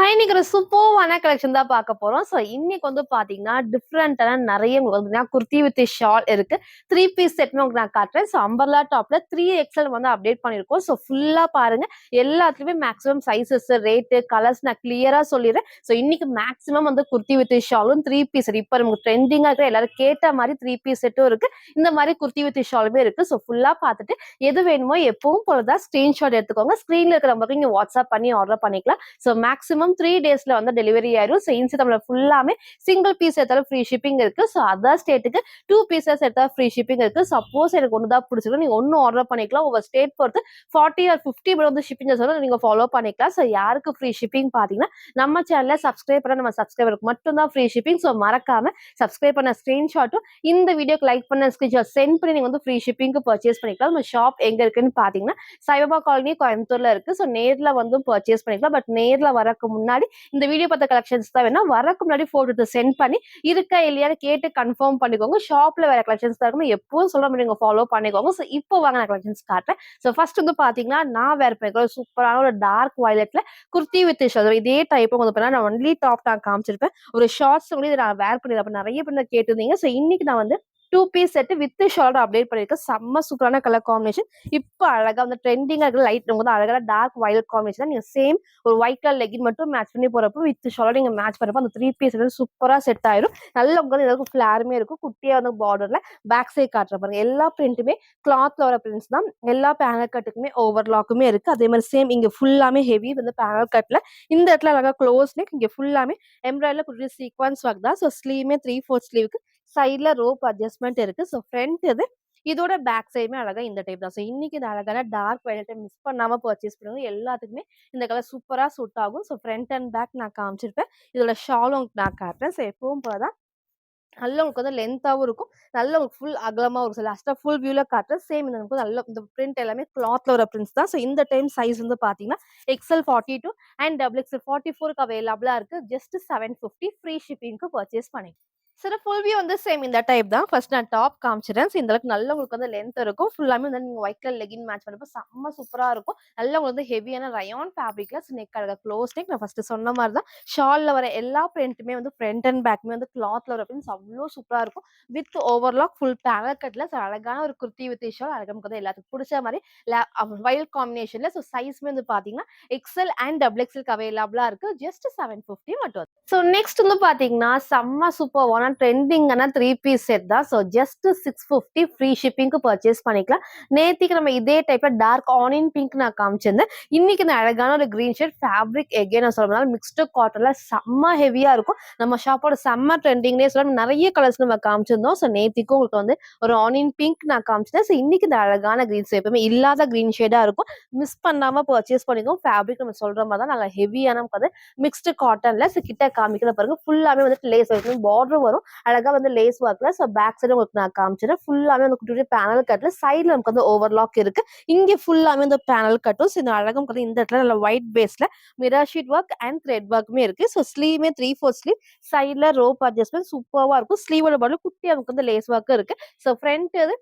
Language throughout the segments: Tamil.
இன்னைக்கு ஒரு சூப்பர்வான கலெக்ஷன் தான் பார்க்க போறோம். இன்னைக்கு வந்து பார்த்தீங்கன்னா, டிஃபரண்டான நெறைய உங்களுக்கு வந்து குர்த்தி வித் ஷால் இருக்கு. 3 பீஸ் செட்ன்னு உங்களுக்கு நான் காட்டுறேன். அம்பர்லா டாப்ல 3XL வந்து அப்டேட் பண்ணியிருக்கோம். ஃபுல்லா பாருங்க. எல்லாத்துலயுமே மேக்ஸிமம் சைஸஸ், ரேட்டு, கலர்ஸ் நான் கிளியரா சொல்லிடுறேன். இன்னைக்கு மேக்ஸிமம் வந்து குர்த்தி வித் ஷாலும் 3 பீஸ் செட். இப்ப நமக்கு ட்ரெண்டிங்கா இருக்கிற எல்லாரும் கேட்ட மாரி 3 பீஸ் செட்டும் இருக்கு. இந்த மாரி குர்த்தி வித் ஷாலுமே இருக்கு. ஃபுல்லா பார்த்துட்டு எது வேணுமோ எப்பவும் போல தான் ஸ்கிரீன்ஷாட் எடுத்துக்கோங்க. ஸ்க்ரீன்ல இருக்கிற நம்பருக்கு நீங்க வாட்ஸ்அப் பண்ணி ஆர்டர் பண்ணிக்கலாம். மேக்ஸிமம் 3 டேஸ்ல வந்து டெலிவரி ஆயிரும். இன்ஸ்டாகிராம்ல ஃபுல்லாமே சிங்கிள் பீஸ் எடுத்தாலும் ஃப்ரீ ஷிப்பிங் இருக்கு. அதர் ஸ்டேட்டுக்கு 2 பீசஸ் எடுத்தா ஃப்ரீ ஷிப்பிங் இருக்கு. சப்போஸ் எனக்கு ஒண்ணு தான் பிடிச்சிருக்கு, நீங்க ஒண்ணு ஆர்டர் பண்ணிக்கலாம். ஒவ்வொரு ஸ்டேட் பொறுத்து 40 ஆர் 50 வந்து ஷிப்பிங் சார்ஜ் நீங்க ஃபாலோ பண்ணிக்கலாம். யாருக்கு ஃப்ரீ ஷிப்பிங் பாத்தீங்கன்னா, நம்ம சேனல்ல சப்ஸ்கிரைப் பண்ண நம்ம சப்ஸ்கிரைபருக்கு மட்டும் தான் ஃப்ரீ ஷிப்பிங். மறக்காம சப்ஸ்கிரைப் பண்ண ஸ்கிரீன்ஷாட்டும் இந்த வீடியோக்கு லைக் பண்ண ஸ்கிரீன்ஷாட் சென்ட் பண்ணி நீங்க வந்து ஃப்ரீ ஷிப்பிங்க்கு பர்ச்சேஸ் பண்ணிக்கலாம். நம்ம ஷாப் எங்க இருக்குன்னு பாத்தீங்கன்னா, சாய்பாபா காலனி கோயம்புத்தூர்ல இருக்கு. நேர்ல வந்து பர்ச்சேஸ் பண்ணிக்கலாம். பட் நேர்ல வரக்கு முன்னாடி இந்த வீடியோ பார்த்த கலெக்ஷன்ஸ் தான் வேணா வரக்கு முன்னாடி போட்டோ சென்ட் பண்ணி இருக்கா இல்லையான்னு கேட்டு கன்ஃபார்ம் பண்ணிக்கோங்க. ஷாப்ல வேற கலெக்ஷன்ஸ் தான் இருக்கும். எப்பவும் சொல்ற மாதிரி நீங்க ஃபாலோ பண்ணிக்கோங்க. இப்போ வாங்க நான் கலெக்ஷன்ஸ் காட்டுறேன். ஃபர்ஸ்ட் வந்து பாத்தீங்கன்னா, நான் வேர் பண்ணிக்கிறேன் சூப்பரான ஒரு டார்க் வயலட்ல குர்த்தி வித் ஷால். இதே டைப் வந்து நான் ஒன்லி டாப் நான் காமிச்சிருப்பேன். ஒரு ஷார்ட்ஸ் கூட இதை நான் வேர் பண்ணிருப்பேன். நிறைய பேர் கேட்டிருந்தீங்க. இன்னைக்கு நான் வந்து 2 piece set with shawl update பண்ணிருக்கேன். செம்ம சூப்பரான கலர் காம்பினேஷன். இப்போ அழகா வந்து ட்ரெண்டிங்கா இருக்கிற லைட் வந்து அழகா டார்க் வயலட் காம்பினேஷன். நீங்க சேம் ஒரு ஒயிட் கலர் லெகின் மட்டும் மேட்ச் பண்ணி போறப்போ வித் ஷாலோட நீங்க மேட்ச் பண்றப்போ அந்த 3 பீஸ் வந்து சூப்பரா செட் ஆயிரும். நல்ல உங்களுக்கு ஏதாவது ஃபிளாருமே இருக்கும். குட்டியா வந்து பார்டர்ல பேக் சைட் காட்டுற பாருங்க. எல்லா பிரிண்ட்டுமே கிளாத்ல வர பிரிண்ட்ஸ் தான். எல்லா பேனல் கட்டுக்குமே ஓவர்லாக்குமே இருக்கு. அதே மாதிரி சேம் இங்க ஃபுல்லாமே ஹெவி வந்து பேனல் கட்ல இந்த இடத்துல அழகா க்ளோஸ் நெக், இங்க ஃபுல்லாமே எம்ப்ராய்டரில குட்டி சீக்வன்ஸ் ஒர்க் தான். ஸ்லீவ்மே 3/4 ஸ்லீவுக்கு சைட்ல ரோப் அட்ஜஸ்ட்மெண்ட் இருக்கு. ஃப்ரண்ட் இது இதோட பேக் சைடுமே அழகா இந்த டைப் தான். இன்னைக்கு இந்த அழகான டார்க் வயலட்டை மிஸ் பண்ணாம பர்ச்சேஸ் பண்ணுங்க. எல்லாத்துக்குமே இந்த கலர் சூப்பரா சூட் ஆகும். ஃப்ரண்ட் அண்ட் பேக் நான் காமிச்சிருப்பேன். இதோட ஷாலும் உங்களுக்கு நான் காட்டுறேன். எப்பவும் போலதான் நல்ல உங்களுக்கு வந்து லென்த்தாவும் இருக்கும். நல்ல உங்களுக்கு ஃபுல் அகலமா இருக்கும். லாஸ்ட்டா ஃபுல் வியூல காட்டுறேன். சேம் இந்த நமக்கு நல்ல இந்த பிரிண்ட் எல்லாமே கிளாத்ல வர பிரிண்ட்ஸ் தான். இந்த டைம் சைஸ் வந்து பாத்தீங்கன்னா XL 42 அண்ட் XXL 44க்கு அவைலபிளா இருக்கு. ஜஸ்ட் 750 ஃப்ரீ ஷிப்பிங்க்கு பர்ச்சேஸ் பண்ணி ஃபுல் வியூ வந்து சேம் இந்த டைப் தான். ஃபர்ஸ்ட் நான் டாப் காமிச்சிடுறேன். இந்த அளவுக்கு நல்ல உங்களுக்கு வந்து லென்த் இருக்கும். ஃபுல்லாமே வந்து நீங்க ஒயிட் கலர் லெகின் மேட்ச் பண்ணப்போ செம்ம சூப்பரா இருக்கும். நல்ல உங்களுக்கு வந்து ஹெவியான ரயான் ஃபேப்ரிக்ல நெக் அழகா க்ளோஸ் நெக். நான் ஃபர்ஸ்ட் சொன்ன மாதிரி தான் ஷால்ல வர எல்லா பிரிண்ட்டுமே வந்து ஃப்ரண்ட் அண்ட் பேக்மே வந்து கிளாத்ல வர பிரிண்ட்ஸ் அவ்வளோ சூப்பரா இருக்கும். வித் ஓவர்லாக் ஃபுல் பேனல் கட்ல அழகான ஒரு குர்த்தி வித் ஷால் அழகா நமக்கு வந்து எல்லாத்துக்கும் பிடிச்ச மாதிரி வயல் காம்பினேஷன்ல. சைஸ்மே வந்து பாத்தீங்கன்னா XL அண்ட் XXLக்கு அவைலபிளா இருக்கு. ஜஸ்ட் 750 மட்டும். நெக்ஸ்ட் வந்து பாத்தீங்கன்னா செம்ம சூப்பர்வான ட்ரெண்டிங்கான 3 பீஸ் செட் தான். ஜஸ்ட் 650 ஃப்ரீ ஷிப்பிங்க்கு பர்ச்சேஸ் பண்ணிக்கலாம். நேத்திக்கு நம்ம இதே டைப்ல டார்க் ஆனியன் பிங்க் நான் காமிச்சிருந்தேன். இன்னைக்கு இந்த அழகான ஒரு கிரீன் ஷேட் ஃபேப்ரிக் எகெயின் நான் சொல்றதுனால மிக்ஸ்டு காட்டன்ல செம்ம ஹெவியா இருக்கும். நம்ம ஷாப்போட செம்ம ட்ரெண்டிங்னே சொல்ல நிறைய கலர்ஸ் நம்ம காமிச்சிருந்தோம். நேத்திக்கும் உங்களுக்கு வந்து ஒரு ஆனியன் பிங்க் நான் காமிச்சிட்டேன். இன்னைக்கு இந்த அழகான கிரீன் ஷேட் எப்பவுமே இல்லாத கிரீன் ஷேடா இருக்கும். மிஸ் பண்ணாம பர்ச்சேஸ் பண்ணிக்கோங்க. ஃபேப்ரிக் நம்ம சொல்ற மாதிரி தான் நல்லா ஹெவியான நமக்கு வந்து மிக்ஸ்டு காட்டன்ல கிட்ட காமிக்கிற பாருங்க. ஃபுல்லாமே வந்து லேஸ் ஒர்க் பார்டர் வரும். அழகா வந்து லேஸ் ஒர்க்ல பேக் சைடு உங்களுக்கு நான் காமிச்சிடுறேன். ஃபுல்லாமே வந்து குட்டி பேனல் கட்ல சைடுல நமக்கு வந்து ஓவர்லாக் இருக்கு. இங்க ஃபுல்லாமே இந்த பேனல் கட்டும். இந்த அழகம் இந்த இடத்துல நல்ல ஒயிட் பேஸ்ல mirror sheet work and thread ஒர்க்குமே இருக்கு. ஸ்லீவ்மே 3/4 ஸ்லீவ் சைடுல ரோப் அட்ஜஸ்ட்மெண்ட் சூப்பரா இருக்கும். ஸ்லீவோட பாடல குட்டி நமக்கு வந்து லேஸ் ஒர்க் இருக்கு. ஃப்ரண்ட்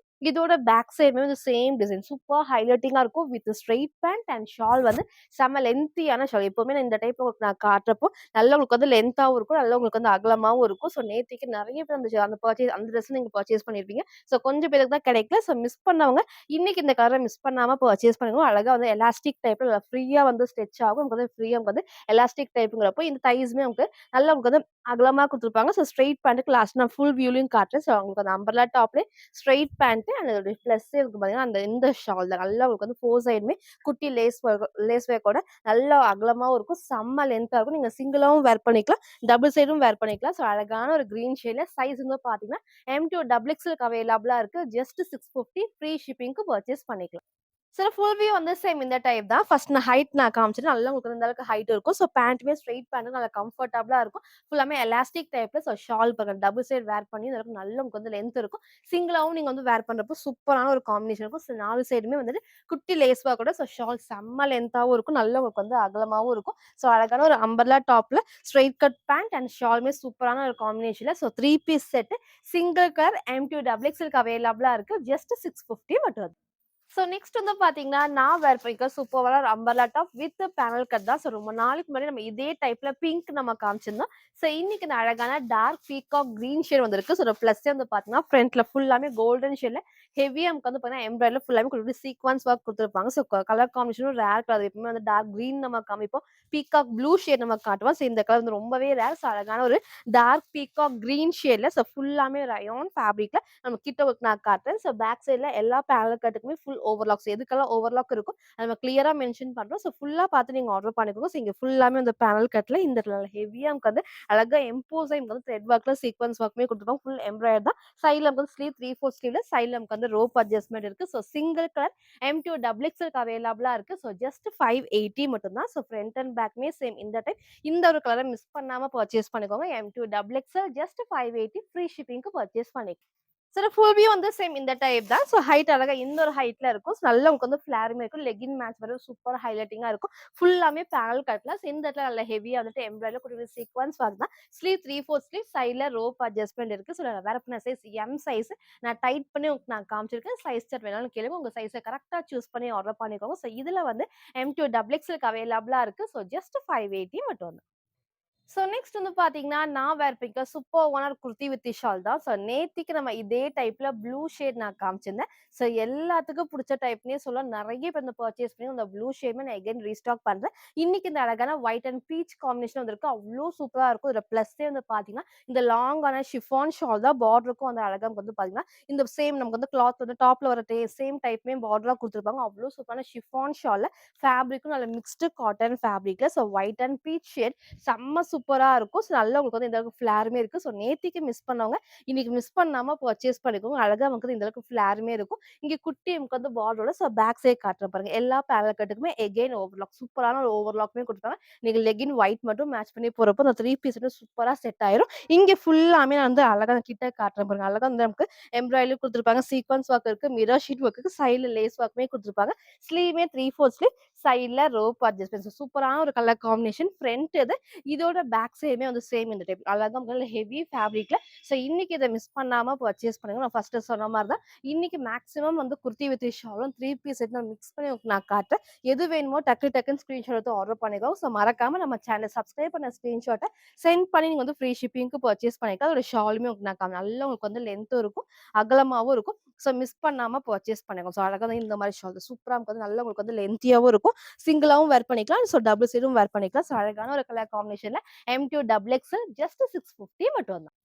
இதோட பேக் சைடுமே வந்து சேம் டிசைன் சூப்பர் ஹைலைட்டிங்கா இருக்கும். With straight pant and shawl வந்து செம்ம லென்த்தியான ஷால். எப்பவுமே இந்த டைப் உங்களுக்கு நான் காட்டுறப்போ நல்ல உங்களுக்கு வந்து லென்த்தாவும் இருக்கும். நல்ல உங்களுக்கு வந்து அகலமாவும் இருக்கும். நேத்திக்கு நிறைய பேர் அந்த பர்ச்சேஸ் அந்த ட்ரெஸ் நீங்க பர்ச்சேஸ் பண்ணிருப்பீங்க. கொஞ்சம் பேருக்கு தான் கிடைக்கல. மிஸ் பண்ணவங்க இன்னைக்கு இந்த கலரை மிஸ் பண்ணாம பர்ச்சேஸ் பண்ணுங்க. அழகா வந்து எலாஸ்டிக் டைப்ல ஃப்ரீயா வந்து ஸ்ட்ரெச் ஆகும். நமக்கு வந்து ஃப்ரீயா வந்து எலாஸ்டிக் டைப்புங்கிறப்போ இந்த தைஸ்மே உங்களுக்கு நல்லா உங்களுக்கு வந்து அகலமா கொடுத்துருப்பாங்க. ஸ்ட்ரெயிட் பேண்ட்டுக்கு லாஸ்ட் நான் ஃபுல் வியூலையும் காட்டுறேன். உங்களுக்கு அந்த அம்பர்லா டாப்ல ஸ்ட்ரெயிட் பேண்ட் அண்ட் பிளஸ் இருக்கு பாத்தீங்கன்னா அந்த இந்த ஷால் தான் நல்லா உங்களுக்கு வந்து 4 சைடுமே குட்டி லேஸ் ஒர்க்கோட நல்லா அகலமாவும் இருக்கும். செம்ம லென்த்தா இருக்கும். நீங்க சிங்கிளாவும் வேர் பண்ணிக்கலாம். டபுள் சைடும் வேர் பண்ணிக்கலாம். அழகான ஒரு கிரீன் ஷேட்ல சைஸ் வந்து பாத்தீங்கன்னா M2 XXLக்கு அவைலபிளா இருக்கு. ஜஸ்ட் 650 ஃப்ரீ ஷிப்பிங்க்கு பர்ச்சேஸ் பண்ணிக்கலாம். ஃபுல் வியூ வந்து சேம் இந்த டைப் தான். ஃபர்ஸ்ட் நான் ஹைட் நான் காமிச்சிட்டேன். நல்லா உங்களுக்கு இந்த அளவுக்கு ஹைட் இருக்கும். பேண்ட்டுமே ஸ்ட்ரெயிட் பேண்ட் நல்லா கம்ஃபர்டபுளா இருக்கும். ஃபுல்லாமே எலாஸ்டிக் டைப்ல ஷால் பாருங்க டபுள் சைடு வேர் பண்ணி இந்த அளவுக்கு நல்லா உங்களுக்கு வந்து லென்த் இருக்கும். சிங்கிளாவும் நீங்க வந்து வேர் பண்றப்போ சூப்பரான ஒரு காம்பினேஷன் இருக்கும். 4 சைடுமே வந்துட்டு குட்டி லேஸ் ஒர்க் கூட ஷால் செம்ம லென்த்தாவும் இருக்கும். நல்ல உங்களுக்கு வந்து அகலமாவும் இருக்கும். அழகான ஒரு அம்பர்லா டாப்ல ஸ்ட்ரெயிட் கட் பேண்ட் அண்ட் ஷாலுமே சூப்பரான ஒரு காம்பினேஷன்ல 3 piece set single colour M2 XXLக்கு அவைலபிளா இருக்கு. ஜஸ்ட் 650 மட்டும். ஸோ நெக்ஸ்ட் வந்து பார்த்தீங்கன்னா, நான் வேர் பண்ணியிருக்க சூப்பர்வான ஒரு umbrella top with panel cut தான். ஸோ ரொம்ப நாளைக்கு முன்னாடி நம்ம இதே டைப்ல பிங்க் நம்ம காமிச்சிருந்தோம். ஸோ இன்னைக்கு இந்த அழகான டார்க் பீகாக் கிரீன் ஷேட் வந்திருக்கு. ஸோ பிளஸ்ஸே வந்து பார்த்தீங்கன்னா, ஃப்ரண்ட்ல ஃபுல்லாமே கோல்டன் ஷேட்ல ஹெவியா நமக்கு வந்து பார்த்தீங்கன்னா, எம்ப்ராய்டரில ஃபுல்லாமே குடுத்து சீக்வன்ஸ் ஒர்க் குடுத்துருப்பாங்க. ஸோ கலர் காம்பினேஷனும் ரேர் கலர். எப்பவுமே வந்து டார்க் கிரீன் நம்ம காமிப்போம். பீகாக் ப்ளூ ஷேட் நம்ம காட்டுவோம். ஸோ இந்த கலர் வந்து ரொம்பவே ரேர். ஸோ அழகான ஒரு டார்க் பீகாக் கிரீன் ஷேட்ல ஸோ ஃபுல்லாமே ரயான் ஃபேப்ரிக்ல நம்ம கிட்ட ஒர்க் நான் காட்டுறேன். ஸோ பேக் சைட்ல எல்லா பேனல் கட்டுக்குமே ஃபுல் ஓவர்லாக்ஸ் எதுக்கெல்லாம் ஓவர்லாக் இருக்கோ அத நம்ம கிளியரா மென்ஷன் பண்றோம். ஸோ ஃபுல்லா பார்த்து நீங்க ஆர்டர் பண்ணிக்கோங்க. ஸோ இங்க ஃபுல்லாமே அந்த பேனல் கட்ல இந்த ஹெவியா நமக்கு வந்து அழகா எம்போஸா நமக்கு வந்து த்ரெட் ஒர்க்ல சீக்வென்ஸ் ஒர்க்குமே குடுத்துருப்பாங்க. ஃபுல் எம்ப்ராய்டரி தான். சைட்ல நமக்கு வந்து ஸ்லீவ் 3/4 ஸ்லீவ்ல சைட்ல நமக்கு வந்து ரோப் அட்ஜஸ்ட்மென்ட் இருக்கு. So single colour M2 double எக்ஸ்எல்க்கு அவைலபிளா இருக்கு. ஸோ ஜஸ்ட் 580 மட்டும் தான். ஸோ ஃப்ரண்ட் அண்ட் பேக்குமே சேம் இந்த டைப் இந்த ஒரு கலர மிஸ் பண்ணாம பர்ச்சேஸ் பண்ணிக்கோங்க. M2 double XL just 580 free ஷிப்பிங்க்கு பர்ச்சேஸ் பண்ணிக்கலாம். சரி ஃபுல் வியூ வந்து சேம் இந்த டைப் தான். ஸோ ஹைட் அழகா இந்த ஒரு ஹைட்ல இருக்கும். ஸோ நல்லா உங்களுக்கு வந்து ஃபிளாருமே இருக்கும். லெகின் மேட்ச் வர சூப்பர் ஹைலைட்டிங்கா இருக்கும். ஃபுல்லாமே பேனல் கட்ல. ஸோ இந்த இடத்துல நல்ல ஹெவியா வந்துட்டு எம்ப்ராய்டரி கூடிய சீக்வன்ஸ் ஒர்க் தான். ஸ்லீவ் 3/4 ஸ்லீவ் சைட்ல ரோப் அட்ஜஸ்ட்மென்ட் இருக்கு. ஸோ நான் வேற பண்ண சைஸ் எம் சைஸ் நான் டைட் பண்ணி உங்களுக்கு நான் காமிச்சிருக்கேன். சைஸ் சார்ட் வேணாலும் கேளுங்க. உங்க சைஸ கரெக்ட்டா சூஸ் பண்ணி ஆர்டர் பண்ணிக்கோங்க. ஸோ இதுல வந்து M2 டபுள் எக்ஸ்எல்க்கு அவைலபிளா இருக்கு. ஸோ ஜஸ்ட் 580 மட்டும் தான். ஸோ நெக்ஸ்ட் வந்து பார்த்தீங்கன்னா, நான் வேர் பண்ணிருக்க சூப்பர்வான ஒரு குர்த்தி வித் ஷால் தான். ஸோ நேத்திக்கு நம்ம இதே டைப்ல ப்ளூ ஷேட் நான் காமிச்சிருந்தேன். ஸோ எல்லாத்துக்கும் புடிச்ச டைப்னே சொல்லலாம். நெறைய பேர் இந்த பர்ச்சேஸ் பண்ணி அந்த ப்ளூ ஷேடுமே நான் அகைன் ரீஸ்டாக் பண்றேன். இன்னைக்கு இந்த அழகான ஒயிட் அண்ட் பீச் காம்பினேஷன் வந்திருக்கு. அவ்ளோ சூப்பரா இருக்கும். இதுல பிளஸ்ஸே வந்து பார்த்தீங்கன்னா, இந்த லாங்கான ஷிஃபான் ஷால் தான் பார்டருக்கும் வந்து அழகா வந்து பார்த்தீங்கன்னா, இந்த சேம் நமக்கு வந்து கிளாத் வந்து டாப்ல வர சேம் டைப்மே பார்டரா குடுத்துருப்பாங்க. அவ்ளோ சூப்பரான ஷிஃபான் ஷால்ல ஃபேப்ரிக்கும் நல்ல மிக்ஸ்டு காட்டன் ஃபேப்ரிக்ல so white and peach shade செம்ம சூப்பரா இருக்கும். ஸோ நல்லா உங்களுக்கு வந்து இந்த அளவுக்கு ஃபிளாருமே இருக்கு. ஸோ நேத்திக்கு மிஸ் பண்ணவங்க, இன்னைக்கு மிஸ் பண்ணாம பர்ச்சேஸ் பண்ணிக்கோங்க. அழகா நமக்கு வந்து இந்த அளவுக்கு ஃபிளாருமே இருக்கும். இங்க குட்டி நமக்கு வந்து பார்டரோட ஸோ பேக் சைட் காட்டுறேன் பாருங்க. எல்லா பேனல் கட்டுக்குமே எகைன் ஓவர்லாக் சூப்பரான ஒரு ஓவர்லாக்குமே குடுத்துருக்காங்க. நீங்க லெகின் ஒயிட் மட்டும் மேட்ச் பண்ணி போறப்போ அந்த 3 பீஸ் வந்து சூப்பரா செட் ஆயிரும். இங்க ஃபுல்லாமே நான் வந்து அழகா கிட்ட காட்டுறேன் பாருங்க. அழகா வந்து நமக்கு எம்ப்ராய்டரி குடுத்துருப்பாங்க. சீக்வென்ஸ் ஒர்க் இருக்கு. மிரர் ஷீட் ஒர்க் இருக்கு. சைடுல லேஸ் ஒர்க்குமே குடுத்துருப்பாங்க. ஸ்லீவுமே 3/4 ஸ்லீவ் சைடுல ரோப் அட்ஜஸ்ட்மென்ட். சூப்பரான ஒரு கலர் காம்பினேஷன். ஃப்ரண்ட் இது இதோட பேக் சைடுமே வந்து சேம் இந்த டைப். அழகா நல்ல ஹெவி ஃபேப்ரிக்ல. ஸோ இன்னைக்கு இத மிஸ் பண்ணாம பர்ச்சேஸ் பண்ணுங்க. நான் ஃபர்ஸ்ட்டு சொன்ன மாரி தான். இன்னைக்கு மேக்ஸிமம் வந்து குர்த்தி வித் ஷாலும் 3 பீஸ் செட் நான் மிக்ஸ் பண்ணி உங்களுக்கு நான் காட்டுறேன். எது வேணுமோ டக்குன்னு ஸ்கிரீன்ஷாட் எடுத்து ஆர்டர் பண்ணிக்கோங்க. ஸோ மறக்காம நம்ம சேனல சப்ஸ்கிரைப் பண்ண ஸ்கிரீன்ஷாட்ட சென்ட் பண்ணி நீங்க வந்து ஃப்ரீ ஷிப்பிங்க்கு பர்ச்சேஸ் பண்ணிக்கலாம். அதோட ஷாலுமே உங்களுக்கு நான் நல்லா உங்களுக்கு வந்து லென்த்தும் இருக்கும். அகலமாவும் இருக்கும். ஸோ மிஸ் பண்ணாம பர்ச்சேஸ் பண்ணிக்கோங்க. ஸோ அழகா வந்து இந்த மாரி ஷால் சூப்பரா நமக்கு வந்து நல்லா உங்களுக்கு வந்து லென்த்தியாவும் இருக்கும். சிங்கிளாவும் வேர் பண்ணிக்கலாம். ஸோ டபுள் சைடும் வேர் பண்ணிக்கலாம். ஸோ அழகான ஒரு கலர் காம்பினேஷன்ல M2 டபுள் எக்ஸ்எல் ஜஸ்ட் 650 மட்டும் தான்.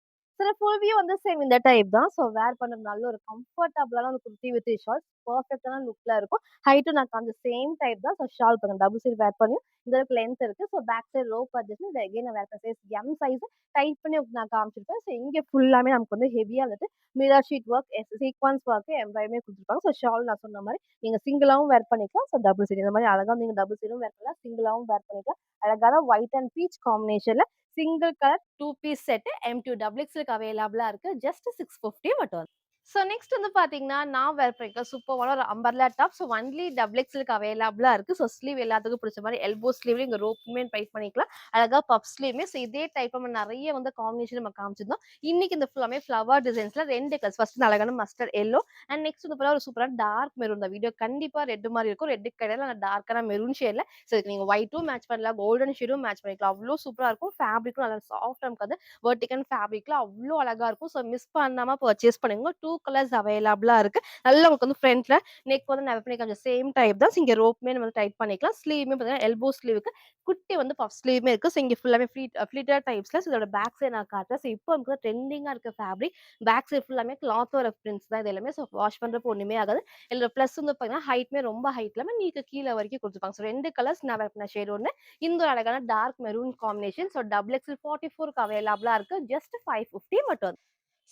சில ஃபுல் வியூ வந்து சேம் இந்த டைப் தான். ஸோ வேர் பண்றது நல்ல ஒரு கம்ஃபர்டபுளான ஒரு குர்த்தி வித் ஷால் பெர்ஃபெக்ட்டான லுக்ல இருக்கும். ஹைட்டும் நான் காமிச்ச சேம் டைப் தான். ஸோ ஷால் பாருங்க டபுள் சைடு வேர் பண்ணியும் இந்த அளவுக்கு லென்த் இருக்கு. So back side rope adjustment இது அகைன் நான் வேர் பண்ண சைஸ் எம் சைஸ் டைட் பண்ணி உங்களுக்கு நான் காமிச்சிருப்பேன். ஸோ இங்க ஃபுல்லாமே நமக்கு வந்து ஹெவியா வந்துட்டு mirror sheet work, sequence work, எம்ப்ராய்டரியுமே குடுத்துருப்பாங்க. ஸோ ஷால் நான் சொன்ன மாரி நீங்க சிங்கிளாவும் வேர் பண்ணிக்கலாம். ஸோ டபுள் சைடு இந்த மாரி அழகா நீங்க டபுள் சைடும் வேர் பண்ணலாம். சிங்கிளாவும் வேர் பண்ணிக்கலாம். அழகான ஒயிட் அண்ட் பீச் காம்பினேஷன்ல single colour 2 piece set M2 double எக்ஸ்எல்க்கு அவைலபிளா இருக்கு. ஜஸ்ட் 650 மட்டும். ஸோ நெக்ஸ்ட் வந்து பார்த்தீங்கன்னா, நான் வேர் பண்ணிருக்க சூப்பர்வான ஒரு umbrella top. So only double எக்ஸ்எல்க்கு அவைலபிளா இருக்கு. ஸோ ஸ்லீவ் எல்லாத்துக்கும் பிடிச்ச மாரி எல்போ ஸ்லீவ்லயும் இங்க ரோப்புமே டைட் பண்ணிக்கலாம். அழகா பஃப் ஸ்லீவ்மே ஸோ இதே டைப் நம்ம நெறைய வந்து காம்பினேஷன் நம்ம காமிச்சிருந்தோம். இன்னைக்கு இந்த ஃபுல்லாமே ஃப்ளவர் டிசைன்ஸ்ல 2 கலர்ஸ். ஃபர்ஸ்ட் அழகான மஸ்டர்ட் எல்லோ அண்ட் நெக்ஸ்ட் வந்து ஒரு சூப்பரான டார்க் மெரூன். இந்த வீடியோ கண்டிப்பா ரெட் மாரி இருக்கும். ரெட்டுக்கு கிடையாது. ஆனா டார்க்கான மெரூன் ஷேட்ல ஸோ இதுக்கு நீங்க ஒயிட்டும் மேட்ச் பண்ணலாம். கோல்டன் ஷேடும் மேட்ச் பண்ணிக்கலாம். அவ்ளோ சூப்பரா இருக்கும். ஃபேப்ரிக்கும் நல்லா சாஃப்ட்டா நமக்கு வந்து வெர்டிகல் ஃபேப்ரிக்ல அவ்ளோ அழகா இருக்கும். ஸோ மிஸ் பண்ணாம பர்ச்சேஸ் பண்ணுங்க. 2 கலர்ஸ் அவைலபிளா இருக்கு. நல்லா உங்களுக்கு வந்து ஃப்ரண்ட்ல நெக் வந்து நான் பண்ணி காமிச்ச சேம் டைப் தான். ஸோ இங்க ரோப்மே நம்ம டைட் பண்ணிக்கலாம். ஸ்லீவுமே பார்த்தீங்கன்னா எல்போ ஸ்லீவுக்கு குட்டி வந்து பஃப் ஸ்லீவுமே இருக்கு. ஸோ இங்க ஃபுல்லாமே ஃப்ளிட்டட் டைப்ஸ்ல. ஸோ இதோட பேக் சைடு நான் காட்டுறேன். ஸோ இப்போ நமக்கு ட்ரெண்டிங்கா இருக்க ஃபேப்ரிக் பேக் சைடு ஃபுல்லாமே கிளாத்தோட பிரிண்ட்ஸ் தான் இது எல்லாமே. ஸோ வாஷ் பண்றப்போ ஒண்ணுமே ஆகாது. இதுல பிளஸ் வந்து பார்த்தீங்கன்னா ஹைட்மே ரொம்ப ஹைட் இல்லாம நீக்கு கீழ வரைக்கும் குடுத்துருப்பாங்க. ஸோ 2 கலர்ஸ் நான் வேர் பண்ண ஷேட் ஒண்ணு. இந்த ஒரு அழகான dark maroon combination. So double XL 44க்கு அவைலபிளா இருக்கு. ஜஸ்ட் 550 மட்டும்.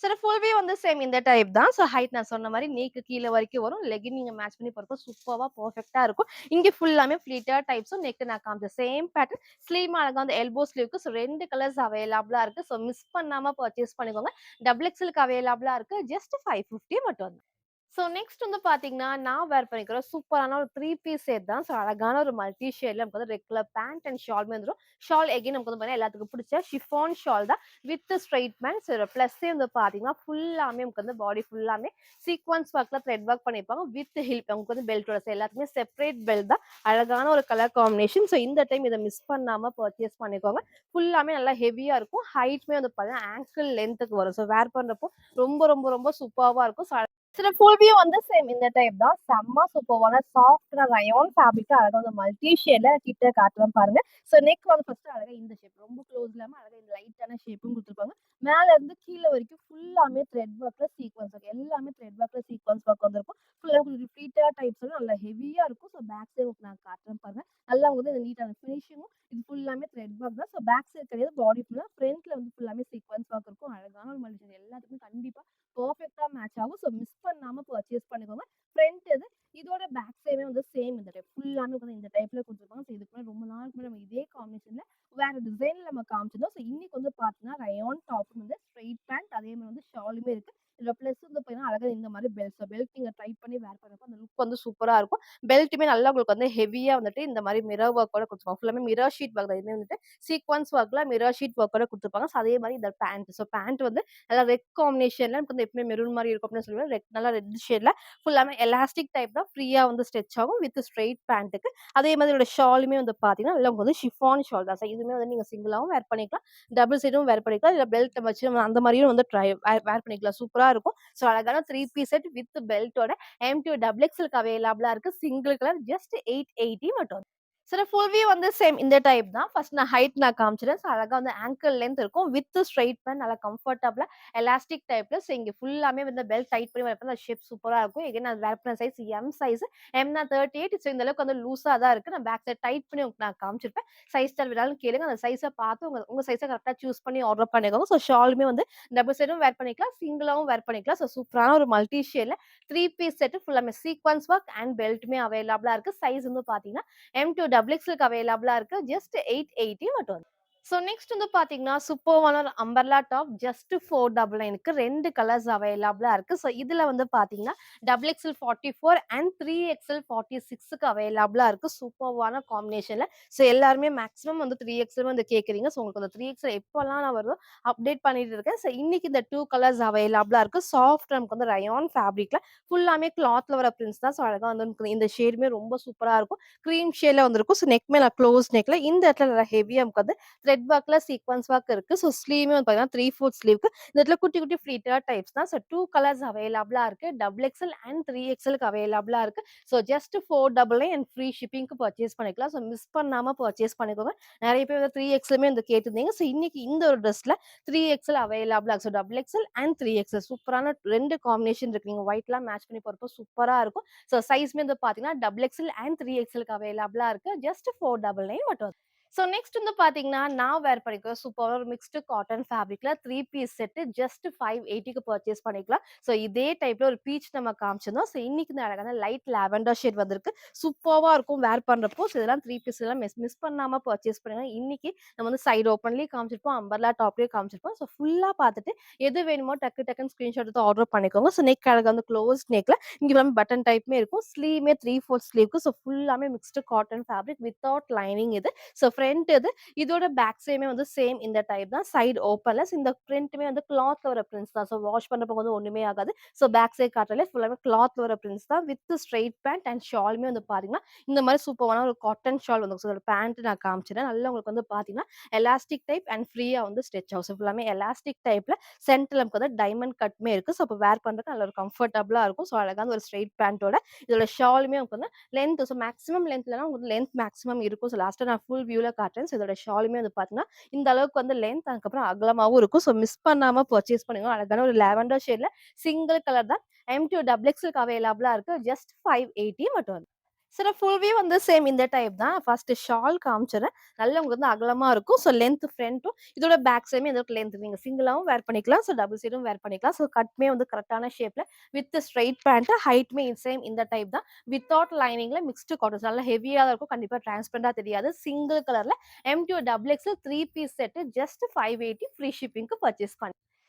சார் ஃபுல் வியூ வந்து சேம் இந்த டைப் தான். ஸோ ஹைட் நான் சொன்ன மாரி நீக்கு கீழ வரைக்கும் வரும். லெகின் நீங்க மேட்ச் பண்ணி போறப்போ சூப்பர்வா பெர்ஃபெக்ட்டா இருக்கும். இங்க ஃபுல்லாமே ஃப்ளிட்டட் டைப்ஸும் நெக் நான் காமிச்ச சேம் பேட்டர்ன். ஸ்லீவ் அழகா வந்து எல்போ ஸ்லீவ்க்கு ஸோ 2 கலர்ஸ் அவைலபிளா இருக்கு. ஸோ மிஸ் பண்ணாம பர்ச்சேஸ் பண்ணிக்கோங்க. டபுள் எக்ஸ்எல்க்கு அவைலபிளா இருக்கு. ஜஸ்ட் 550 மட்டும். ஸோ நெக்ஸ்ட் வந்து பார்த்தீங்கன்னா, நான் வேர் பண்ணிக்கிற சூப்பரான ஒரு 3 பீஸ் செட் தான். ஸோ அழகான ஒரு மல்டி ஷேட்ல நமக்கு வந்து ரெகுலர் பேண்ட் அண்ட் ஷாலுமே வந்துரும். ஷால் எகைன் நமக்கு வந்து பார்த்தீங்கன்னா, எல்லாத்துக்கும் பிடிச்ச ஷிஃபான் ஷால் தான் வித் ஸ்ட்ரெயிட் பேண்ட். ஸோ ப்ளஸ்ஸே வந்து பார்த்தீங்கன்னா, ஃபுல்லாமே நமக்கு வந்து பாடி ஃபுல்லாமே சீக்வன்ஸ் ஒர்க்ல த்ரெட் ஒர்க் பண்ணியிருப்பாங்க. வித் ஹில் நமக்கு வந்து பெல்ட்டோட எல்லாத்துக்குமே செப்பரேட் பெல்ட் தான். அழகான ஒரு கலர் காம்பினேஷன். ஸோ இந்த டைம் இத மிஸ் பண்ணாம பர்ச்சேஸ் பண்ணிக்கோங்க. ஃபுல்லாமே நல்லா ஹெவியா இருக்கும். ஹைட்மே வந்து பார்த்தீங்கன்னா, ஆங்கிள் லென்த்துக்கு வரும். ஸோ வேர் பண்றப்போ ரொம்ப ரொம்ப ரொம்ப சூப்பர்வா இருக்கும். ஸோ சில ஃபுல் வியூ வந்து சேம் இந்த டைப் தான். செம்ம சூப்பர்வான சாஃப்ட்டான ரயான் ஃபேப்ரிக்ல அழகா வந்து மல்டி ஷேட்ல கிட்ட காட்டுறேன் பாருங்க. ஸோ நெக் வந்து ஃபர்ஸ்ட் அழகா இந்த ஷேப் ரொம்ப க்ளோஸ் இல்லாம அழகா இந்த லைட்டான ஷேப்பும் குடுத்துருப்பாங்க. மேல இருந்து கீழ வரைக்கும் ஃபுல்லாமே த்ரெட் ஒர்க்ல சீக்வென்ஸ் ஒர்க். எல்லாமே த்ரெட் ஒர்க்ல சீக்வென்ஸ் ஒர்க் வந்திருக்கும். ஃபுல்லா உங்களுக்கு ஃப்ளீட்டா டைப்ஸ்ல நல்லா ஹெவியா இருக்கும். ஸோ பேக் சைடு நான் காட்டுறேன் பாருங்க. நல்லா வந்து இந்த நீட்டான ஃபினிஷிங்கும் இது ஃபுல்லாமே த்ரெட் ஒர்க் தான். ஸோ பேக் சைடு கிடையாது பாடி ஃபுல்லா ஃப்ரண்ட்ல வந்து ஃபுல்லாமே சீக்வென்ஸ் ஒர்க் இருக்கும். அழகான ஒரு மல்டி ஷேட் எல்லாத்துக்கும் கண்டிப்பா பெர்ஃபெக்ட்டா மேட்ச் ஆகும். ஸோ மிஸ் பண்ணாம பர்ச்சேஸ் பண்ணிக்கோங்க. ஃப்ரண்ட் இது. இதோட பேக் சைடுமே வந்து சேம் இந்த டைப். ஃபுல்லாமே வந்து இந்த டைப்ல குடுத்துருப்பாங்க. ஸோ இதுக்கு முன்னாடி ரொம்ப நாளுக்கு முன்னாடி நம்ம இதே காம்பினேஷன்ல வேற டிசைன்ல நம்ம காமிச்சிருந்தோம். ஸோ இன்னைக்கு வந்து பார்த்தீங்கன்னா, ரயான் டாப் வந்து ஸ்ட்ரெயிட் பேண்ட் அதே மாரி வந்து ஷாலுமே இருக்கு. இதுல பிளஸ் வந்து பார்த்தீங்கன்னா, அழகா இந்த மாரி பெல்ட். ஸோ பெல்ட் நீங்க ட்ரை பண்ணி வேர் பண்ணப்போ அந்த லுக் வந்து சூப்பரா இருக்கும். பெல்ட்டுமே நல்லா உங்களுக்கு வந்து ஹெவியா வந்துட்டு இந்த மாரி மிரர் ஒர்க்கோட குடுத்துருப்பாங்க. ஃபுல்லாமே மிரர் ஷீட் ஒர்க் தான். இதுவுமே வந்துட்டு சீக்வென்ஸ் ஒர்க்ல மிரர் ஷீட் ஒர்க்கோட குடுத்துருப்பாங்க. ஸோ அதே மாரி இந்த பேண்ட். ஸோ பேண்ட் வந்து நல்லா ரெட் காம்பினேஷன்ல நமக்கு வந்து எப்பவுமே மெரூன் மாரி இருக்கும் அப்படின்னு சொல்லுவேன். ரெட் நல்லா ரெட் ஷேட்ல ஃபுல்லாமே எலாஸ்டிக் டைப் தான் ஃப்ரீயா வந்து ஸ்ட்ரெச் ஆகும் வித் ஸ்ட்ரெயிட் பேண்ட்டுக்கு. அதே மாதிரி இதோட ஷாலுமே வந்து பார்த்தீங்கன்னா, நல்லா உங்களுக்கு வந்து ஷிஃபான் ஷால் தான். ஸோ இதுவுமே வந்து நீங்க சிங்கிளாவும் வேர் பண்ணிக்கலாம். டபுள் சைடும் வேர் பண்ணிக்கலாம். இல்ல பெல்ட் வச்சு நம்ம அந்த மாரியும் வந்து வேர் பண்ணிக்கலாம். சூப்பரா இருக்கும். ஸோ அழகான 3 பீஸ் செட் வித் பெல்ட்டோட M2 டபுள் எக்ஸ்எல்க்கு அவைலபிளா இருக்கு. சிங்கிள் கலர் ஜஸ்ட் 880 மட்டும். சில ஃபுல் வியூ வந்து சேம் இந்த டைப் தான். ஃபர்ஸ்ட் நான் ஹைட் நான் காமிச்சுறேன். ஸோ அழகா வந்து ஆங்கிள் லென்த் இருக்கும். வித் ஸ்ட்ரெயிட் பேண்ட் நல்லா கம்ஃபர்டபுளா எலாஸ்டிக் டைப்ல. ஸோ இங்க ஃபுல்லாமே வந்து பெல்ட் டைட் பண்ணி வரப்ப அந்த ஷேப் சூப்பரா இருக்கும். எகைன் நான் வேர் பண்ண சைஸ் எம் சைஸ். எம்னா 38. ஸோ இந்த அளவுக்கு வந்து லூஸா தான் இருக்கு. நான் பேக் சைட் டைட் பண்ணி உங்களுக்கு நான் காமிச்சிருப்பேன். சைஸ் ஸ்டைல் வேணாலும் கேளுங்க. அந்த சைஸ பார்த்து உங்க சைஸ கரெக்ட்டா சூஸ் பண்ணி ஆர்டர் பண்ணிக்கோங்க. ஸோ ஷாலுமே வந்து டபுள் சைடும் வேர் பண்ணிக்கலாம். சிங்கிளாவும் வேர் பண்ணிக்கலாம். ஸோ சூப்பரான ஒரு மல்டி ஷேட்ல 3 பீஸ் செட் ஃபுல்லாமே சீக்வென்ஸ் ஒர்க் அண்ட் பெல்ட்டுமே அவைலபிளா இருக்கு. சைஸ் வந்து பார்த்தீங்கன்னா M2 டபுள் எக்ஸ்எல்க்கு அவைலபிளா இருக்கு. ஜஸ்ட் 880 மட்டும். ஸோ நெக்ஸ்ட் வந்து பார்த்தீங்கன்னா, சூப்பர்வான ஒரு அம்பர்லா டாப் ஜஸ்ட் 499க்கு 2 கலர்ஸ் அவைலபிளா இருக்கு. ஸோ இதுல வந்து பார்த்தீங்கன்னா, டபுள் எக்ஸ்எல் 44 அண்ட் 3XL 46க்கு அவைலபிளா இருக்கு. சூப்பர்வான காம்பினேஷன்ல. ஸோ எல்லாருமே மேக்ஸிமம் வந்து 3XL வந்து கேட்குறீங்க. ஸோ உங்களுக்கு அந்த 3XL எப்போலாம் நான் வருதோ அப்டேட் பண்ணிட்டு இருக்கேன். ஸோ இன்னைக்கு இந்த 2 கலர்ஸ் அவைலபிளா இருக்கு. சாஃப்ட் நமக்கு வந்து ரயான் ஃபேப்ரிக்ல ஃபுல்லாமே கிளாத்ல வர பிரிண்ட்ஸ் தான். ஸோ அழகா வந்து உங்களுக்கு இந்த ஷேடுமே ரொம்ப சூப்பரா இருக்கும். கிரீம் ஷேட்ல வந்திருக்கும். ஸோ நெக் மேல க்ளோஸ் நெக்ல இந்த இடத்துல நல்லா ஹெவியா நமக்கு வந்து த்ரெட் ஒர்க்ல சீக்வென்ஸ் ஒர்க் இருக்கு. ஸோ ஸ்லீவுமே வந்து பார்த்தீங்கன்னா 3/4 ஸ்லீவ்க்கு இந்த இடத்துல குட்டி குட்டி ஃப்ளீட்டட் டைப்ஸ் தான். ஸோ 2 கலர்ஸ் அவைலபிளா இருக்கு. டபுள் எக்ஸ்எல் அண்ட் 3XLக்கு அவைலபிளா இருக்கு. ஸோ ஜஸ்ட் 499 அண்ட் ஃப்ரீ ஷிப்பிங்க்கு பர்ச்சேஸ் பண்ணிக்கலாம். ஸோ மிஸ் பண்ணாம பர்ச்சேஸ் பண்ணிக்கோங்க. நெறைய பேர் வந்து 3XLமே வந்து கேட்டிருந்தீங்க. ஸோ இன்னைக்கு இந்த ஒரு ட்ரெஸ்ல 3XL அவைலபிளா இருக்கு. So double XL and 3XL சூப்பரான 2 காம்பினேஷன் இருக்கு. நீங்க ஒயிட்லாம் மேட்ச் பண்ணி போறப்போ சூப்பரா இருக்கும். ஸோ சைஸ்மே வந்து பார்த்தீங்கன்னா, டபுள் எக்ஸ்எல் அண்ட் 3XLக்கு அவைலபிளா இருக்கு. ஜஸ்ட் 499 மட்டும். ஸோ நெக்ஸ்ட் வந்து பார்த்தீங்கன்னா, நான் வேர் பண்ணிக்கிற சூப்பரான ஒரு மிக்ஸ்டு காட்டன் ஃபேப்ரிக்ல 3 பீஸ் செட்டு ஜஸ்ட் 580க்கு பர்ச்சேஸ் பண்ணிக்கலாம். ஸோ இதே டைப்ல ஒரு பீச் நம்ம காமிச்சிருந்தோம். ஸோ இன்னைக்கு இந்த அழகான லைட் லாவெண்டர் ஷேட் வந்திருக்கு. சூப்பர்வா இருக்கும் வேர் பண்றப்போ. ஸோ இதெல்லாம் 3 பீஸ் எல்லாம் மிஸ் பண்ணாம பர்ச்சேஸ் பண்ணுங்க. இன்னைக்கு நம்ம வந்து சைடு ஓப்பன்லயும் காமிச்சிருப்போம். அம்பர்லா டாப்லயும் காமிச்சிருப்போம். ஸோ ஃபுல்லா பார்த்துட்டு எது வேணுமோ டக்கு டக்குன்னு ஸ்கிரீன்ஷாட் எடுத்து ஆர்டர் பண்ணிக்கோங்க. ஸோ நெக் அழகா வந்து க்ளோஸ் நெக்ல இங்க வந்து பட்டன் டைப்மே இருக்கும். ஸ்லீவ்மே 3/4 ஸ்லீவ்க்கு. ஸோ ஃபுல்லாமே mixed cotton fabric without lining இது. ஸோ ஃப்ரண்ட் இது. இதோட பேக் சைடுமே வந்து சேம் இந்த டைப் தான். சைடு ஓப்பன்ல இந்த பிரிண்ட்டுமே வந்து கிளாத்ல வர பிரிண்ட்ஸ் தான். ஸோ வாஷ் பண்றப்போ வந்து ஒண்ணுமே ஆகாது. ஸோ பேக் சைடு காட்டுறதுல ஃபுல்லாமே கிளாத்ல வர பிரிண்ட்ஸ் தான். வித் ஸ்ட்ரெயிட் பேண்ட் அண்ட் ஷாலுமே வந்து பாத்தீங்கன்னா, இந்த மாதிரி சூப்பரான ஒரு காட்டன் ஷால் வந்து ஸோ பேண்ட் நான் காமிச்சிடுறேன். நல்லா உங்களுக்கு வந்து பாத்தீங்கன்னா, எலாஸ்டிக் டைப் அண்ட் ஃப்ரீயா வந்து ஸ்ட்ரெச் ஆகும். ஸோ ஃபுல்லாமே எலாஸ்டிக் டைப்ல சென்டர்ல நமக்கு வந்து டைமண்ட் கட்மே இருக்கு. ஸோ அப்போ வேர் பண்றதுக்கு நல்ல ஒரு கம்ஃபர்டபுளா இருக்கும். ஸோ அழகான ஒரு ஸ்ட்ரெயிட் பேண்டோட இதோட ஷாலுமே உங்களுக்கு வந்து லென்த் ஸோ மேக்ஸிமம் லென்த்லனா உங்களுக்கு லென்த் மேக்ஸிமம் இருக்கும். ஸோ லாஸ்ட்டா நான் ஃபுல் வியூல காட்டுறேன். ஸோ இதோட ஷாலுமே வந்து பார்த்தீங்கன்னா, இந்த அளவுக்கு வந்து லென்த் அதுக்கப்புறம் அகலமாவும் இருக்கும். ஸோ மிஸ் பண்ணாம பர்ச்சேஸ் பண்ணுங்க. அழகான ஒரு லாவெண்டர் ஷேட்ல சிங்கிள் கலர் தான். M2 டபுள் எக்ஸ்எல்க்கு அவைலபிளா இருக்கு. ஜஸ்ட் 580 மட்டும். சில ஃபுல் வியூ வந்து சேம் இந்த டைப் தான். ஃபர்ஸ்ட் ஷால் காமிச்சுறேன். நல்லா உங்களுக்கு வந்து அகலமா இருக்கும். ஸோ லென்த் ஃப்ரண்ட்டும் இதோட பேக் சைடுமே இந்த லென்த் நீங்க சிங்கிளாவும் வேர் பண்ணிக்கலாம். ஸோ டபுள் சைடும் வேர் பண்ணிக்கலாம். ஸோ கட்மே வந்து கரெக்ட்டான ஷேப்ல வித் ஸ்ட்ரெயிட் பேண்ட் ஹைட்மே சேம் இந்த டைப் தான். வித்தவுட் லைனிங்ல மிக்ஸ்டு காட்டன்ஸ் நல்லா ஹெவியா தான் இருக்கும். கண்டிப்பா டிரான்ஸ்பரண்டா தெரியாது. சிங்கிள் கலர்ல M2 double XL 3 piece set just 580 free ஷிப்பிங்க்கு பர்ச்சேஸ் பண்ணி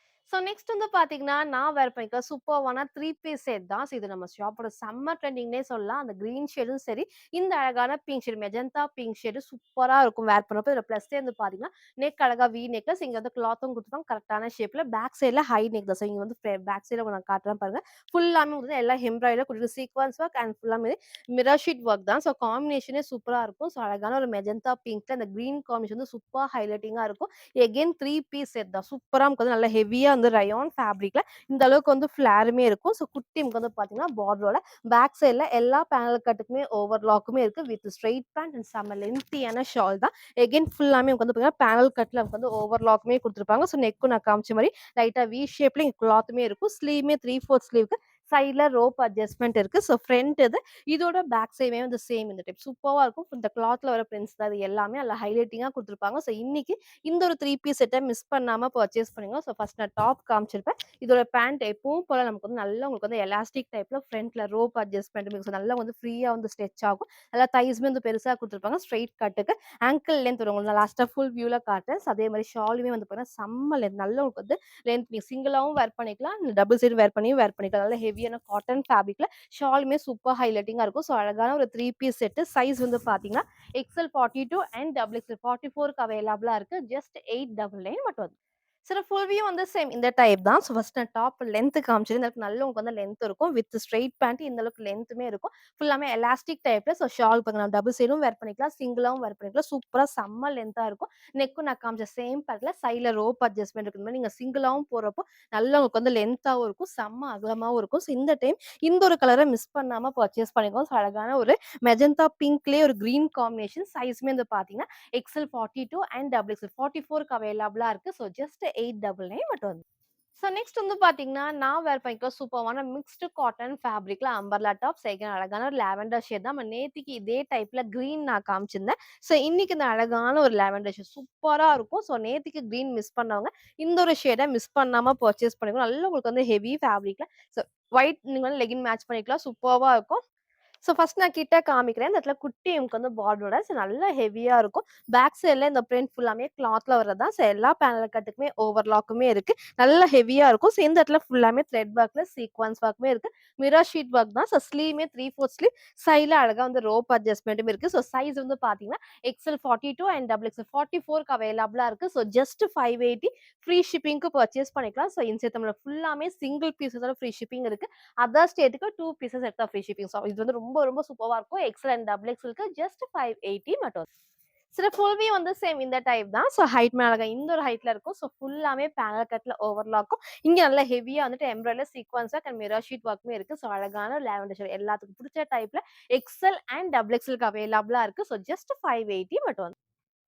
ஸோ நெக்ஸ்ட் வந்து பார்த்தீங்கன்னா, நான் வேர் பண்ணிக்க சூப்பர்வான 3 பீஸ் செட் தான். ஸோ இது நம்ம ஷாப்போட செம்ம ட்ரெண்டிங்னே சொல்லலாம். அந்த கிரீன் ஷேடும் சரி, இந்த அழகான pink shade magenta pink shade சூப்பரா இருக்கும் வேர் பண்ணப்போ. இதில ப்ளஸ்ஸே வந்து பார்த்தீங்கன்னா, நெக் அழகா வி நெக்ல இங்க வந்து கிளாத்தும் குடுத்துருப்பாங்க கரெக்ட்டான ஷேப்ல. பேக் சைட்ல ஹை நெக் தான். ஸோ இங்க வந்து பேக் சைட்ல நான் காட்டுறேன் பாருங்க. ஃபுல்லாமே வந்து எல்லாம் எம்ப்ராய்டரி குடுத்து சீக்வென்ஸ் ஒர்க் அண்ட் ஃபுல்லாமே மிரர் ஷீட் ஒர்க் தான். ஸோ காம்பினேஷனே சூப்பரா இருக்கும். ஸோ அழகான ஒரு மெஜந்தா பிங்க்ல அந்த கிரீன் காம்பினேஷன் வந்து சூப்பர் ஹைலைட்டிங்கா இருக்கும். எகைன் 3 பீஸ் செட் தான். சூப்பரா நமக்கு வந்து நல்லா ஹெவியா வந்து ரயான் ஃபேப்ரிக்ல இந்த அளவுக்கு வந்து ஃபிளாருமே இருக்கும். ஸோ குட்டி நமக்கு வந்து பார்த்தீங்கன்னா, பார்டரோட பேக் சைட்ல எல்லா பேனல் கட்டுக்குமே ஓவர்லாக்குமே இருக்கு. வித் ஸ்ட்ரெய்ட் பேண்ட் அண்ட் செம்ம லென்த்தியான ஷால் தான். எகைன் ஃபுல்லாமே நமக்கு வந்து பார்த்தீங்கன்னா, பேனல் கட்ல நமக்கு வந்து ஓவர்லாக்குமே குடுத்துருப்பாங்க. ஸோ நெக்கும் நான் காமிச்ச மாரி லைட்டா வி ஷேப்ல இங்க கிளாத்துமே இருக்கும். ஸ்லீவ்மே 3/4 ஸ்லீவ்க்கு சைட்ல ரோப் அட்ஜஸ்ட்மென்ட் இருக்கு. ஸோ ஃப்ரண்ட் இது. இதோட பேக் சைடுமே வந்து சேம் இந்த டைப் சூப்பர்வா இருக்கும். இந்த கிளாத்ல வர பிரிண்ட்ஸ் தான் இது எல்லாமே நல்லா ஹைலைட்டிங்கா குடுத்துருப்பாங்க. ஸோ இன்னைக்கு இந்த ஒரு 3 பீஸ் செட்ட மிஸ் பண்ணாம பர்ச்சேஸ் பண்ணுங்க. ஸோ ஃபர்ஸ்ட் நான் டாப் காமிச்சிருப்பேன். இதோட பேண்ட் எப்பவும் போல நமக்கு வந்து நல்லா உங்களுக்கு வந்து எலாஸ்டிக் டைப்ல ஃப்ரண்ட்ல ரோப் அட்ஜஸ்ட்மென்ட் மிக்ஸ் நல்லா வந்து ஃப்ரீயா வந்து ஸ்ட்ரெச் ஆகும். நல்லா தைஸ்மே வந்து பெருசா குடுத்துருப்பாங்க. ஸ்ட்ரெய்ட் கட்டுக்கு ஆங்கிள் லென்த் வரும். உங்களுக்கு நான் லாஸ்ட்டா ஃபுல் வியூல காட்டுறேன். ஸோ அதே மாரி ஷாலுமே வந்து பார்த்தீங்கன்னா, செம்ம லென்த் நல்ல உங்களுக்கு வந்து லென்த் நீங்க சிங்கிளாவும் வேர் பண்ணிக்கலாம். டபுள் சைடும் வேர் பண்ணிக்கலாம். நல்லா ஹெவியான காட்டன் ஃபேப்ரிக்ல ஷாலுமே சூப்பர் ஹைலைட்டிங்கா இருக்கும். ஸோ அழகான ஒரு 3 பீஸ் செட் சைஸ் வந்து பார்த்தீங்கன்னா, எக்ஸ்எல் 42 அண்ட் டபுள் எக்ஸ்எல் 44க்கு அவைலபிளா இருக்கு. ஜஸ்ட் 899 மட்டும் அது. சில ஃபுல் வியூ வந்து சேம் இந்த டைப் தான். ஸோ ஃபர்ஸ்ட் நான் டாப் லென்த் காமிச்சது. இந்த அளவுக்கு நல்ல உங்களுக்கு வந்து லென்த் இருக்கும். வித் ஸ்ட்ரெய்ட் பேண்ட் இந்த அளவுக்கு லென்த்துமே இருக்கும். ஃபுல்லாமே எலாஸ்டிக் டைப்ல. ஸோ ஷால் பாருங்க நம்ம டபுள் சைடும் வேர் பண்ணிக்கலாம். சிங்கிளாவும் வேர் பண்ணிக்கலாம். சூப்பரா செம்ம லென்த்தா இருக்கும். நெக்கும் நான் காமிச்ச சேம் பேட்டர்ன்ல சைட்ல ரோப் அட்ஜஸ்ட்மென்ட் இருக்கு. இந்த மாரி நீங்க சிங்கிளாவும் போடுறப்போ நல்லா உங்களுக்கு வந்து லென்த்தாவும் இருக்கும். செம்ம அகலமாவும் இருக்கும். ஸோ இந்த டைம் இந்த ஒரு கலர மிஸ் பண்ணாம பர்ச்சேஸ் பண்ணிக்கோங்க. ஸோ அழகான ஒரு மெஜந்தா பிங்க்லயே ஒரு கிரீன் காம்பினேஷன். சைஸ்மே வந்து பார்த்தீங்கன்னா, எக்ஸ்எல் 42 அண்ட் டபுள் எக்ஸ்எல் 44க்கு அவைலபிளா இருக்கு. ஸோ ஜஸ்ட் 899 மட்டும் வந்து. ஸோ நெக்ஸ்ட் வந்து பார்த்தீங்கன்னா, நான் வேர் பண்ணிக்க சூப்பர்வான மிக்ஸ்டு காட்டன் ஃபேப்ரிக்ல அம்பர்லா டாப் செகண்ட் அழகான ஒரு லாவெண்டர் ஷேட் தான். நம்ம நேத்திக்கு இதே டைப்ல கிரீன் நான் காமிச்சிருந்தேன். ஸோ இன்னைக்கு இந்த அழகான ஒரு லாவெண்டர் ஷேட் சூப்பரா இருக்கும். ஸோ நேத்திக்கு கிரீன் மிஸ் பண்ணவங்க, இந்த ஒரு ஷேட மிஸ் பண்ணாம பர்ச்சேஸ் பண்ணிக்கணும். நல்லா உங்களுக்கு வந்து ஹெவி ஃபேப்ரிக்ல ஸோ ஒயிட் நீங்க வந்து லெகின் மேட்ச் பண்ணிக்கலாம். சூப்பர்வா இருக்கும். ஸோ ஃபர்ஸ்ட் நான் கிட்ட காமிக்கிறேன். இந்த இடத்துல குட்டி எம்க்கு வந்து பார்டரோட ஸோ நல்லா ஹெவியா இருக்கும். பேக் சைட்ல இந்த பிரிண்ட் ஃபுல்லாமே கிளாத்ல வர்றது தான். ஸோ எல்லா பேனல் கட்டுக்குமே ஓவர்லாக்குமே இருக்கு. நல்லா ஹெவியா இருக்கும். ஸோ இந்த இடத்துல ஃபுல்லாமே த்ரெட் ஒர்க்ல சீக்வென்ஸ் ஒர்க்குமே இருக்கு. மிரர் ஷீட் ஒர்க் தான். ஸோ ஸ்லீவ்மே 3/4 ஸ்லீவ். சைட்ல அழகா வந்து ரோப் அட்ஜஸ்ட்மென்ட்டும் இருக்கு. ஸோ சைஸ் வந்து பார்த்தீங்கன்னா, எக்ஸ்எல் 42 அண்ட் டபுள் எக்ஸ்எல் 44க்கு அவைலபிளா இருக்கு. ஸோ ஜஸ்ட் 580 ஃப்ரீ ஷிப்பிங்க்கு பர்ச்சேஸ் பண்ணிக்கலாம். ஸோ இன்சைட் தமிழ்ல ஃபுல்லாமே சிங்கிள் பீஸஸோட ஃப்ரீ ஷிப்பிங் இருக்கு. அதர் ஸ்டேட்டுக்கு 2 பீஸஸ் எடுத்தா ஃப்ரீ ஷிப்பிங். ஸோ இது வந்து ரொம்ப ரொம்ப சூப்பர்வா இருக்கும். எக்ஸ்எல் அண்ட் டபுள் எக்ஸ்எல்க்கு ஜஸ்ட் 580 மட்டும். சில ஃபுல் வியூ வந்து சேம் இந்த டைப் தான். ஸோ ஹைட் மேல இந்த ஒரு ஹைட்ல இருக்கும். ஸோ ஃபுல்லாமே பேனல் கட்ல ஓவர்லாக்கும். இங்க நல்லா ஹெவியா வந்துட்டு embroidery sequence work and mirror sheet ஒர்க்குமே இருக்கு. ஸோ அழகான லாவெண்டர் ஷேட் எல்லாத்துக்கும் புடிச்ச டைப்ல எக்ஸ்எல் அண்ட் டபுள் எக்ஸ்எல்க்கு அவைலபிளா இருக்கு. ஸோ ஜஸ்ட் 580 மட்டும்.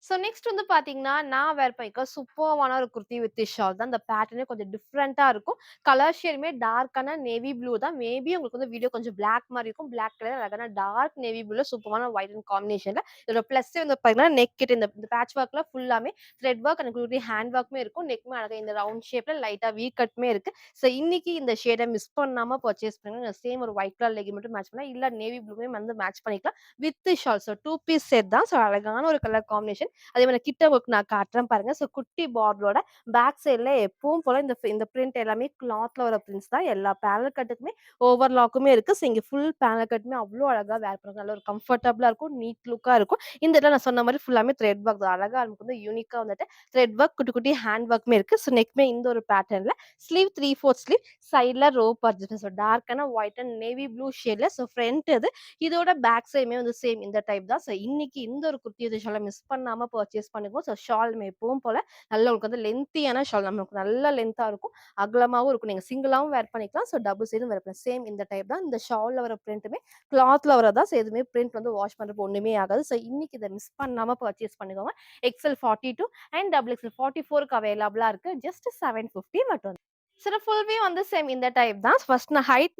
ஸோ நெக்ஸ்ட் வந்து பார்த்தீங்கன்னா, நான் வேர் பண்ணிக்க சூப்பர்வான ஒரு குர்த்தி வித் ஷால் தான். அந்த பேட்டர்னே கொஞ்சம் டிஃப்ரெண்ட்டா இருக்கும். கலர் ஷேடுமே டார்க்கான நேவி ப்ளூ தான். மேபி உங்களுக்கு வந்து வீடியோ கொஞ்சம் பிளாக் மாரி இருக்கும். பிளாக் கலர் அழகான டார்க் நேவி ப்ளூல சூப்பரான ஒயிட் அண்ட் காம்பினேஷன்ல இதோட பிளஸ்ஸே வந்து பார்த்தீங்கன்னா, நெக் கிட்ட இந்த இந்த பேட்ச் ஒர்க்ல ஃபுல்லாமே த்ரெட் ஒர்க் அண்ட் குட்டி ஹேண்ட் ஒர்க்குமே இருக்கும். நெக்குமே அழகா இந்த ரவுண்ட் ஷேப்ல லைட்டா வி கட்டுமே இருக்கு. ஸோ இன்னைக்கு இந்த ஷேட மிஸ் பண்ணாம பர்ச்சேஸ் பண்ணுங்க. சேம் ஒரு ஒயிட் கலர் லெகின் மட்டும் மேட்ச் பண்ணலாம். இல்ல நேவி ப்ளூவே வந்து மேட்ச் பண்ணிக்கலாம். With shawl. So 2 piece set தான். ஸோ அழகான ஒரு கலர் காம்பினேஷன். அதே மாரி கிட்ட ஒர்க் நான் காட்டுறேன் பாருங்க. ஸோ குட்டி பார்டரோட பேக் சைட்ல எப்பவும் போல இந்த பிரிண்ட் எல்லாமே கிளாத்ல வர பிரிண்ட்ஸ் தான். எல்லா பேனல் கட்டுக்குமே ஓவர்லாக்குமே இருக்கு. ஸோ இங்க ஃபுல் பேனல் கட்டுமே அவ்ளோ அழகா வேர் பண்ண நல்ல ஒரு கம்ஃபர்டபுளா இருக்கும். நீட் லுக்கா இருக்கும். இந்த இடத்துல நான் சொன்ன மாரி ஃபுல்லாமே த்ரெட் ஒர்க் தான். அழகா நமக்கு வந்து யூனிக்கா வந்துட்டு த்ரெட் ஒர்க் குட்டி குட்டி ஹேண்ட் ஒர்க்குமே இருக்கு. ஸோ நெக்மே இந்த ஒரு பேட்டர்ன்ல ஸ்லீவ் 3/4 ஸ்லீவ் சைட்ல ரோப் அட்ஜஸ்ட்மென்ட். ஸோ டார்க்கான ஒயிட் அண்ட் நேவி ப்ளூ ஷேட்ல ஸோ ஃப்ரண்ட் இது. இதோட பேக் சைடுமே வந்து சேம் இந்த டைப் தான். ஸோ இன்னைக்கு இந்த ஒரு குர்த்தி வித் ஷால மிஸ் பண்ணாம பர்ச்சேஸ் பண்ணுங்க. ஸோ ஷால் எப்பவும் போல நல்ல உங்களுக்கு வந்து லென்த்தியான ஷால் நமக்கு நல்ல லென்த்தா இருக்கும். அகலமாவும் இருக்கும். நீங்க சிங்கிளாவும் வேர் பண்ணிக்கலாம். ஸோ டபுள் சைடும் வேர் பண்ணலாம். சேம் இந்த டைப் தான். இந்த ஷால்ல வர பிரிண்ட்டுமே கிளாத்ல வரதா. ஸோ எதுவுமே பிரிண்ட் வந்து வாஷ் பண்றப்போ ஒண்ணுமே ஆகாது. ஸோ இன்னைக்கு இத மிஸ் பண்ணாம பர்ச்சேஸ் பண்ணிக்கோங்க. எக்ஸ்எல் 42 அண்ட் டபுள் எக்ஸ்எல் 44க்கு அவைலபிளா இருக்கு. ஜஸ்ட் 750 மட்டும். சில ஃபுல் வியூ வந்து சேம் இந்த டைப் தான். ஃபர்ஸ்ட்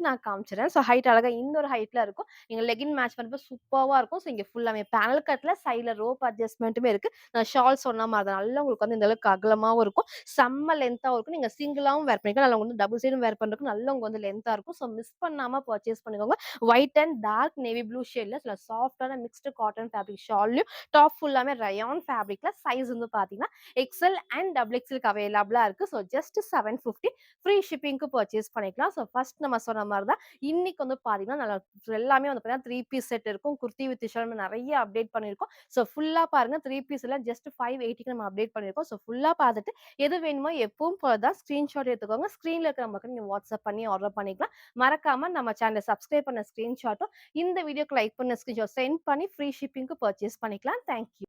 நான் காமிச்சுறேன். ஹைட் அழகா இந்த ஒரு ஹைட்ல இருக்கும். நீங்க லெகின் மேட்ச் பண்றப்ப சூப்பர்வா இருக்கும். இங்க ஃபுல்லாமே பேனல் கட்ல சைட்ல ரோப் அட்ஜஸ்ட்மென்ட்டுமே இருக்கு. நான் ஷால் சொன்ன மாரி தான். நல்லா உங்களுக்கு வந்து இந்த அளவுக்கு அகலமாவும் இருக்கும். செம்ம லென்த்தாவும் இருக்கும். நீங்க சிங்கிளாவும் வேர் பண்ணிக்கலாம். நல்லா வந்து டபுள் சைடும் வேர் பண்றதுக்கு நல்லா உங்களுக்கு வந்து லென்த்தா இருக்கும். மிஸ் பண்ணாம பர்ச்சேஸ் பண்ணிக்கோங்க. White and dark navy blue ஷேட்ல சில சாஃப்ட்டான மிக்ஸ்டு காட்டன் ஃபேப்ரிக் ஷால்லயும் டாப் ஃபுல்லாமே ரயான் ஃபேப்ரிக்ல சைஸ் வந்து பார்த்தீங்கன்னா, எக்ஸ்எல் அண்ட் டபுள் எக்ஸ்எல்க்கு அவைலபிளா இருக்கு. ஜஸ்ட் 750 ஃப்ரீ ஷிப்பிங்க்கு பர்ச்சேஸ் பண்ணிக்கலாம். ஃபர்ஸ்ட் நம்ம சொன்ன மாரி தான். இன்னைக்கு வந்து பார்த்தீங்கன்னா, நல்லா எல்லாமே வந்து பார்த்தீங்கன்னா 3 பீஸ் செட் இருக்கும். குர்த்தி வித் ஷால் நெறைய அப்டேட் பண்ணியிருக்கோம். ஃபுல்லா பாருங்க 3 பீஸ் எல்லாம் ஜஸ்ட் 580க்கு நம்ம அப்டேட் பண்ணியிருக்கோம். ஃபுல்லா பார்த்துட்டு எது வேணுமோ எப்பவும் போல தான் ஸ்கிரீன்ஷாட் எடுத்துக்கோங்க. ஸ்க்ரீன்ல இருக்கிற நம்பருக்கு நீங்க வாட்ஸ்அப் பண்ணி ஆர்டர் பண்ணிக்கலாம். மறக்காம நம்ம சேனல சப்ஸ்கிரைப் பண்ண ஸ்கிரீன்ஷாட்டும், இந்த வீடியோக்கு லைக் பண்ண ஸ்கிரீன்ஷாட் சென்ட் பண்ணி ஃப்ரீ ஷிப்பிங்க்கு பர்ச்சேஸ் பண்ணிக்கலாம். Thank you.